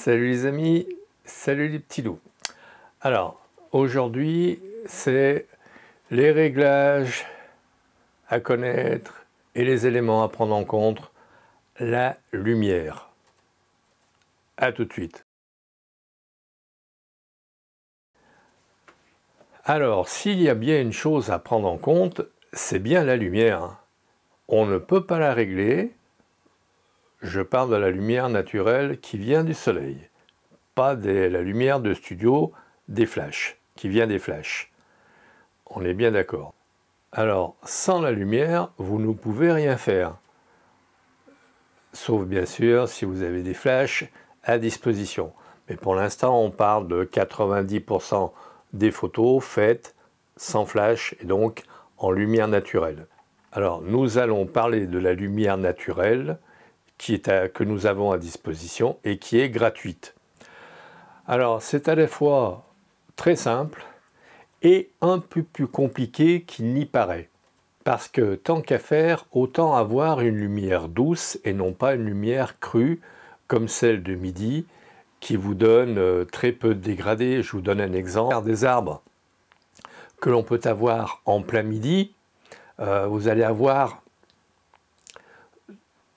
Salut les amis, salut les petits loups. Alors, aujourd'hui, c'est les réglages à connaître et les éléments à prendre en compte, la lumière. A tout de suite. Alors, s'il y a bien une chose à prendre en compte, c'est bien la lumière. On ne peut pas la régler. Je parle de la lumière naturelle qui vient du soleil, pas la lumière de studio des flashs, qui vient des flashs. On est bien d'accord. Alors, sans la lumière, vous ne pouvez rien faire. Sauf bien sûr si vous avez des flashs à disposition. Mais pour l'instant, on parle de 90% des photos faites sans flash et donc en lumière naturelle. Alors, nous allons parler de la lumière naturelle que nous avons à disposition et qui est gratuite. Alors, c'est à la fois très simple et un peu plus compliqué qu'il n'y paraît. Parce que tant qu'à faire, autant avoir une lumière douce et non pas une lumière crue comme celle de midi qui vous donne très peu de dégradés. Je vous donne un exemple. Des arbres que l'on peut avoir en plein midi, vous allez avoir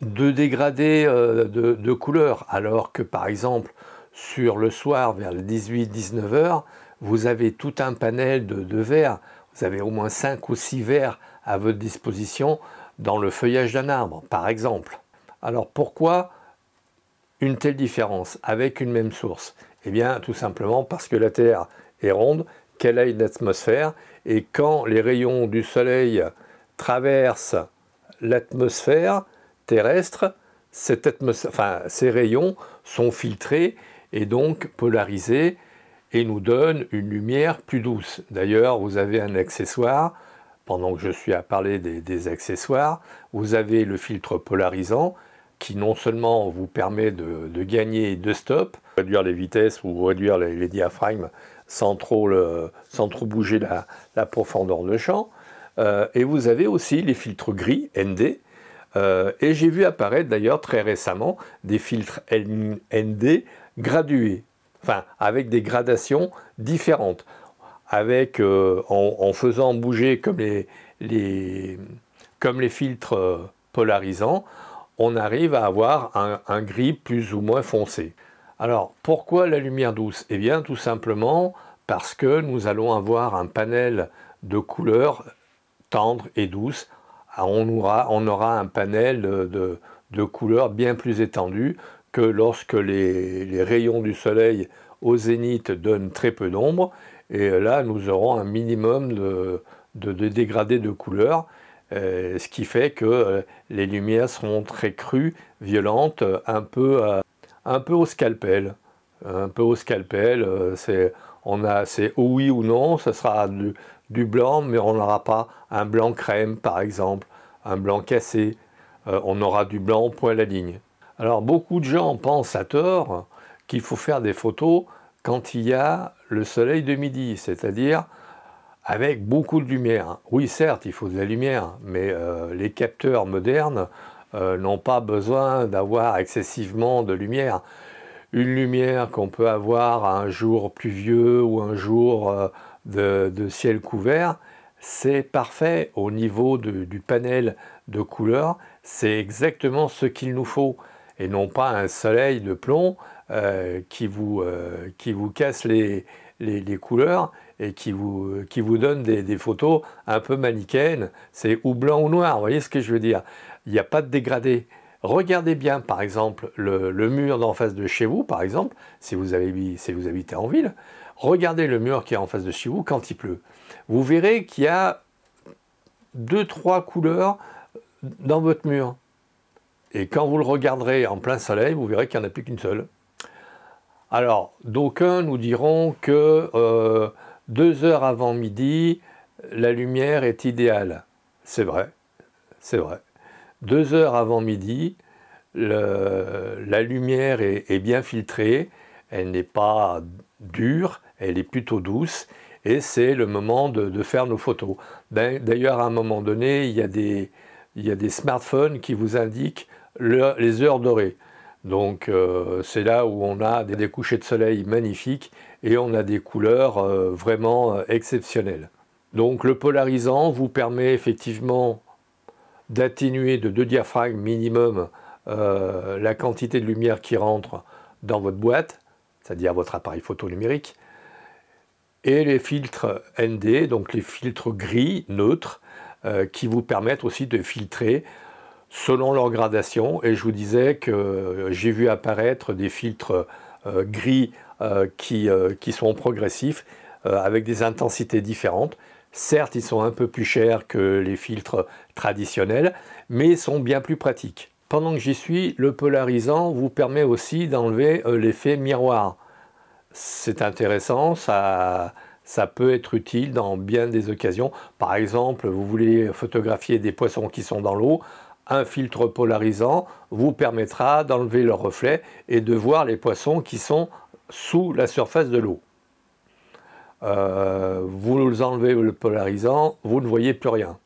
de dégradés de couleurs, alors que par exemple sur le soir vers les 18-19 heures, vous avez tout un panel de verts. Vous avez au moins 5 ou 6 verts à votre disposition dans le feuillage d'un arbre, par exemple. Alors pourquoi une telle différence avec une même source? Eh bien tout simplement parce que la Terre est ronde, qu'elle a une atmosphère, et quand les rayons du Soleil traversent l'atmosphère terrestre, ces rayons sont filtrés et donc polarisés et nous donnent une lumière plus douce. D'ailleurs, vous avez un accessoire, pendant que je suis à parler des accessoires, vous avez le filtre polarisant qui non seulement vous permet de gagner de stop, réduire les vitesses ou réduire les diaphragmes sans trop bouger la profondeur de champ, et vous avez aussi les filtres gris, ND, et j'ai vu apparaître d'ailleurs très récemment des filtres ND gradués, enfin avec des gradations différentes, avec, en faisant bouger comme les filtres polarisants, on arrive à avoir un gris plus ou moins foncé. Alors pourquoi la lumière douce? Eh bien tout simplement parce que nous allons avoir un panel de couleurs tendres et douces. On aura un panel de couleurs bien plus étendu que lorsque les rayons du soleil au zénith donnent très peu d'ombre. Et là, nous aurons un minimum de dégradés de couleurs, ce qui fait que les lumières seront très crues, violentes, un peu au scalpel. Un peu au scalpel, c'est oui ou non, ce sera du blanc, mais on n'aura pas un blanc crème par exemple, un blanc cassé, on aura du blanc au point à la ligne. Alors beaucoup de gens pensent à tort qu'il faut faire des photos quand il y a le soleil de midi, c'est-à-dire avec beaucoup de lumière. Oui certes, il faut de la lumière, mais les capteurs modernes n'ont pas besoin d'avoir excessivement de lumière. Une lumière qu'on peut avoir un jour pluvieux ou un jour de ciel couvert, c'est parfait au niveau du panel de couleurs, c'est exactement ce qu'il nous faut, et non pas un soleil de plomb qui vous casse les couleurs et qui vous donne des photos un peu manichéennes, c'est ou blanc ou noir, vous voyez ce que je veux dire? Il n'y a pas de dégradé. Regardez bien, par exemple, le mur d'en face de chez vous, par exemple, si vous habitez en ville, regardez le mur qui est en face de chez vous quand il pleut. Vous verrez qu'il y a 2-3 couleurs dans votre mur. Et quand vous le regarderez en plein soleil, vous verrez qu'il n'y en a plus qu'une seule. Alors, d'aucuns nous diront que 2 heures avant midi, la lumière est idéale. C'est vrai, c'est vrai. 2 heures avant midi, la lumière est bien filtrée, elle n'est pas dure, elle est plutôt douce, et c'est le moment de faire nos photos. D'ailleurs, à un moment donné, il y a des smartphones qui vous indiquent les heures dorées. Donc c'est là où on a des couchers de soleil magnifiques et on a des couleurs vraiment exceptionnelles. Donc le polarisant vous permet effectivement d'atténuer de 2 diaphragmes minimum la quantité de lumière qui rentre dans votre boîte, c'est-à-dire votre appareil photo numérique, et les filtres ND, donc les filtres gris neutres, qui vous permettent aussi de filtrer selon leur gradation. Et je vous disais que j'ai vu apparaître des filtres gris qui sont progressifs, avec des intensités différentes. Certes, ils sont un peu plus chers que les filtres traditionnels, mais ils sont bien plus pratiques. Pendant que j'y suis, le polarisant vous permet aussi d'enlever l'effet miroir. C'est intéressant, ça peut être utile dans bien des occasions. Par exemple, vous voulez photographier des poissons qui sont dans l'eau, un filtre polarisant vous permettra d'enlever leur reflet et de voir les poissons qui sont sous la surface de l'eau. Vous enlevez le polarisant, vous ne voyez plus rien.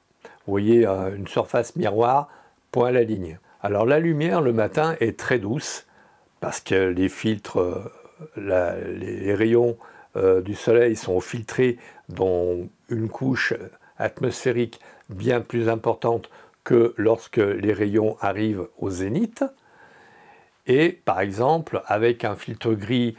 Vous voyez une surface miroir, point à la ligne. Alors la lumière le matin est très douce parce que les filtres, les rayons du soleil sont filtrés dans une couche atmosphérique bien plus importante que lorsque les rayons arrivent au zénith. Et par exemple, avec un filtre gris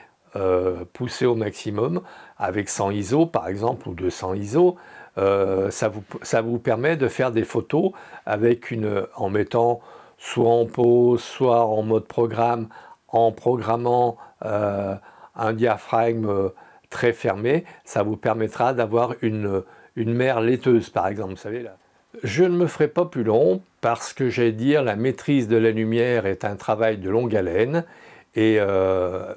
poussé au maximum, avec 100 ISO par exemple, ou 200 ISO, ça vous permet de faire des photos avec en mettant soit en pause, soit en mode programme, en programmant un diaphragme très fermé. Ça vous permettra d'avoir une mer laiteuse, par exemple, vous savez là. Je ne me ferai pas plus long parce que j'allais dire la maîtrise de la lumière est un travail de longue haleine et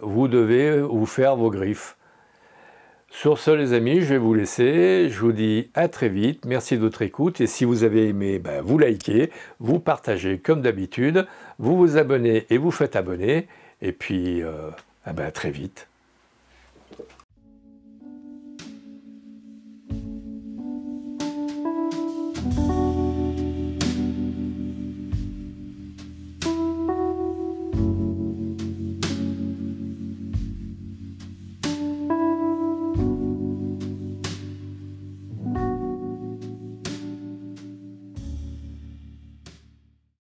vous devez vous faire vos griffes. Sur ce les amis, je vais vous laisser, je vous dis à très vite, merci de votre écoute et si vous avez aimé, vous likez, vous partagez comme d'habitude, vous vous abonnez et vous faites abonner et puis à très vite.